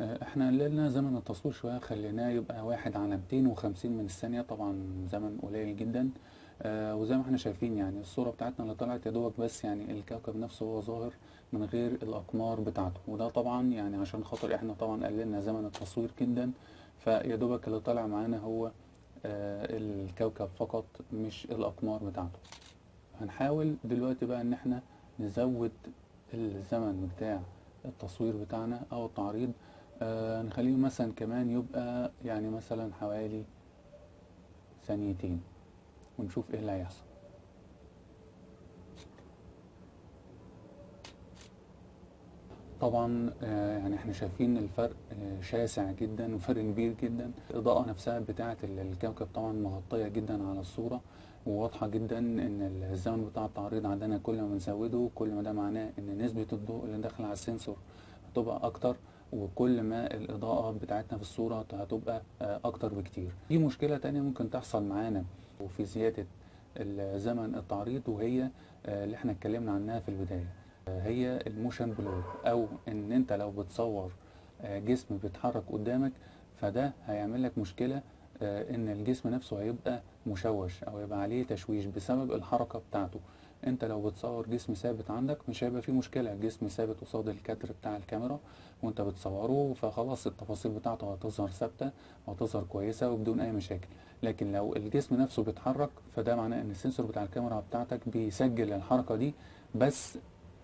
احنا قللنا زمن التصوير شوية، خليناه يبقى 1/250 من الثانية، طبعا زمن قليل جدا. وزي ما احنا شايفين يعني الصورة بتاعتنا اللي طلعت يا دوبك، بس يعني الكوكب نفسه هو ظاهر من غير الأقمار بتاعته، وده طبعا يعني عشان خاطر احنا طبعا قللنا زمن التصوير جدا، فيا دوبك اللي طالع معانا هو الكوكب فقط، مش الأقمار بتاعته. هنحاول دلوقتي بقى ان احنا نزود الزمن بتاع التصوير بتاعنا او التعريض. نخليه مثلا كمان يبقى يعني مثلا حوالي ثانيتين، ونشوف ايه اللي هيحصل. طبعا يعني احنا شايفين الفرق شاسع جدا وفرق كبير جدا. الإضاءة نفسها بتاعة الكوكب طبعا مغطية جدا على الصورة، وواضحة جدا ان الزمن بتاع التعريض عندنا كل ما نزوده كل ما ده معناه ان نسبة الضوء اللي داخل على السنسور هتبقى اكتر، وكل ما الإضاءة بتاعتنا في الصورة هتبقى اكتر بكتير. في مشكلة تانية ممكن تحصل معانا وفي زيادة زمن التعريض، وهي اللي احنا اتكلمنا عنها في البداية، هي الموشن بلور، او ان انت لو بتصور جسم بيتحرك قدامك، فده هيعمل لك مشكلة، ان الجسم نفسه هيبقى مشوش او يبقى عليه تشويش بسبب الحركة بتاعته. انت لو بتصور جسم ثابت عندك مش هيبقى فيه مشكلة، الجسم ثابت قصاد الكادر بتاع الكاميرا وانت بتصوره، فخلاص التفاصيل بتاعته هتظهر ثابتة وهتظهر كويسة وبدون اي مشاكل. لكن لو الجسم نفسه بيتحرك، فده معناه ان السنسور بتاع الكاميرا بتاعتك بيسجل الحركة دي بس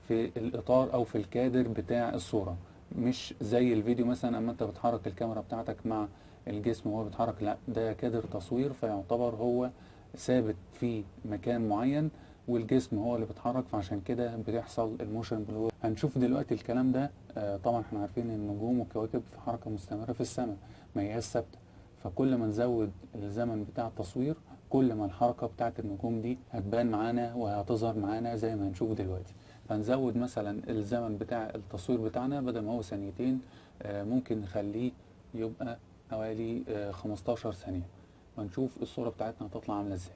في الإطار أو في الكادر بتاع الصورة، مش زي الفيديو مثلا أما أنت بتحرك الكاميرا بتاعتك مع الجسم وهو بيتحرك، لا ده كادر تصوير، فيعتبر هو ثابت في مكان معين والجسم هو اللي بيتحرك، فعشان كده بيحصل الموشن بلور. هنشوف دلوقتي الكلام ده. طبعا احنا عارفين ان النجوم والكواكب في حركة مستمرة في السماء، ما هياش ثابتة، فكل ما نزود الزمن بتاع التصوير كل ما الحركة بتاعت النجوم دي هتبان معانا وهتظهر معانا زي ما هنشوف دلوقتي. فنزود مثلا الزمن بتاع التصوير بتاعنا، بدل ما هو ثانيتين ممكن نخليه يبقى حوالي 15 ثانية، ونشوف الصورة بتاعتنا هتطلع عاملة ازاي.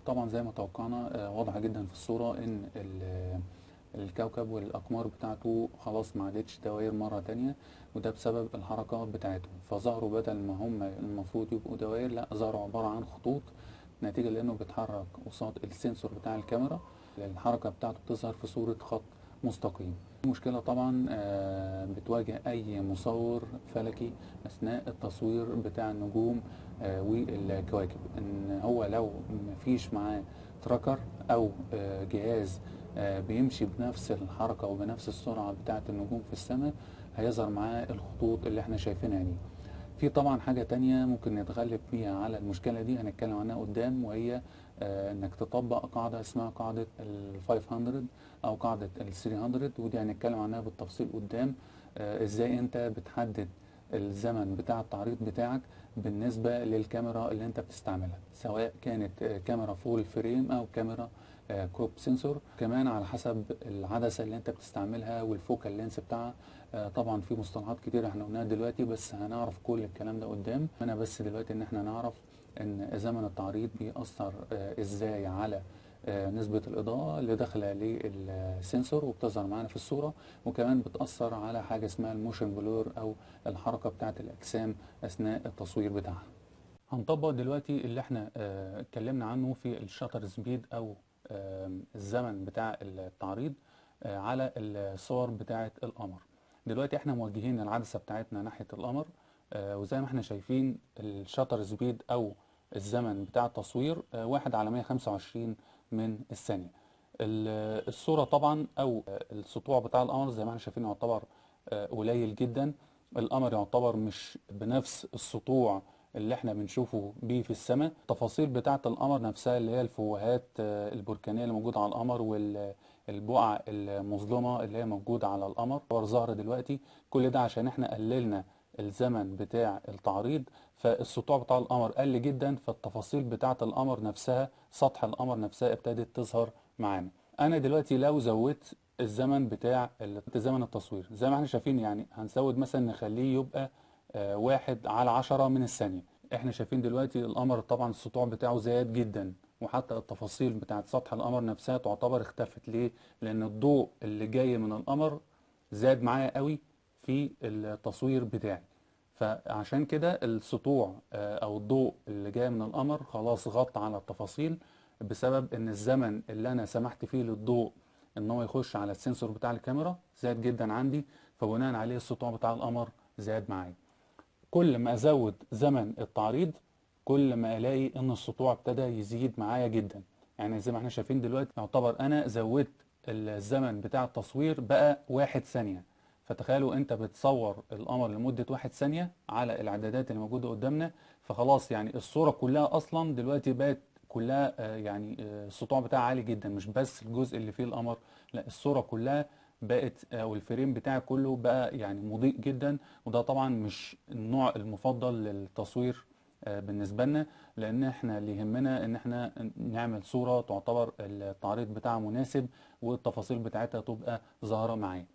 طبعا زي ما توقعنا واضحة جدا في الصورة ان الكوكب والأقمار بتاعته خلاص ما عادتش دوائر مرة تانية، وده بسبب الحركات بتاعتهم، فظهروا بدل ما هم المفروض يبقوا دوائر، لا ظهروا عبارة عن خطوط، نتيجة لأنه بيتحرك قصاد السنسور بتاع الكاميرا، الحركة بتاعته بتظهر في صورة خط مستقيم. مشكلة طبعا بتواجه أي مصور فلكي أثناء التصوير بتاع النجوم والكواكب، إن هو لو مفيش معاه تراكر أو جهاز بيمشي بنفس الحركة وبنفس السرعة بتاعة النجوم في السماء، هيظهر معاه الخطوط اللي احنا شايفينها دي. في طبعا حاجة تانية ممكن نتغلب بيها على المشكلة دي هنتكلم عنها قدام، وهي انك تطبق قاعدة اسمها قاعدة ال 500 او قاعدة ال 300، ودي هنتكلم عنها بالتفصيل قدام. ازاي انت بتحدد الزمن بتاع التعريض بتاعك بالنسبة للكاميرا اللي انت بتستعملها، سواء كانت كاميرا فول فريم او كاميرا كروب سنسور، كمان على حسب العدسة اللي انت بتستعملها والفوكال لينس بتاعها. طبعا في مصطلحات كتير احنا قلناها دلوقتي، بس هنعرف كل الكلام ده قدام. انا بس دلوقتي ان احنا نعرف ان زمن التعريض بيأثر ازاي على نسبة الإضاءة اللي داخلة للسنسور وبتظهر معانا في الصورة، وكمان بتأثر على حاجة اسمها الموشن بلور أو الحركة بتاعة الأجسام أثناء التصوير بتاعها. هنطبق دلوقتي اللي احنا اتكلمنا عنه في الشاتر سبيد أو الزمن بتاع التعريض على الصور بتاعة القمر. دلوقتي احنا موجهين العدسة بتاعتنا ناحية القمر، وزي ما احنا شايفين الشاتر سبيد أو الزمن بتاع التصوير 1/125 من الثانية. الصورة طبعا أو السطوع بتاع القمر زي ما احنا شايفين يعتبر قليل جدا. القمر يعتبر مش بنفس السطوع اللي احنا بنشوفه بيه في السماء. التفاصيل بتاعة القمر نفسها اللي هي الفوهات البركانية اللي موجودة على القمر والبقع المظلمة اللي هي موجودة على القمر ظاهرة دلوقتي، كل ده عشان احنا قللنا الزمن بتاع التعريض، فالسطوع بتاع القمر قل جدا، فالتفاصيل بتاعة القمر نفسها سطح القمر نفسها ابتدت تظهر معانا. انا دلوقتي لو زودت الزمن بتاع زمن التصوير زي ما احنا شايفين، يعني هنزود مثلا نخليه يبقى 1/10 من الثانية. احنا شايفين دلوقتي القمر طبعا السطوع بتاعه زاد جدا، وحتى التفاصيل بتاعت سطح القمر نفسها تعتبر اختفت. ليه؟ لأن الضوء اللي جاي من القمر زاد معايا قوي في التصوير بتاعي. فعشان كده السطوع او الضوء اللي جاي من القمر خلاص غطى على التفاصيل، بسبب ان الزمن اللي انا سمحت فيه للضوء ان هو يخش على السنسور بتاع الكاميرا زاد جدا عندي، فبناء عليه السطوع بتاع القمر زاد معايا. كل ما ازود زمن التعريض كل ما الاقي ان السطوع ابتدى يزيد معايا جدا. يعني زي ما احنا شايفين دلوقتي يعتبر انا زودت الزمن بتاع التصوير بقى 1 ثانية. فتخيلوا انت بتصور القمر لمدة 1 ثانية على الاعدادات اللي موجودة قدامنا، فخلاص يعني الصورة كلها اصلا دلوقتي بقت كلها يعني السطوع بتاعها عالي جدا، مش بس الجزء اللي فيه القمر، لا الصورة كلها بقت او الفريم بتاعي كله بقى يعني مضيء جدا. وده طبعا مش النوع المفضل للتصوير بالنسبة لنا، لان احنا اللي يهمنا ان احنا نعمل صورة تعتبر التعريض بتاعها مناسب والتفاصيل بتاعتها تبقى ظاهرة معايا.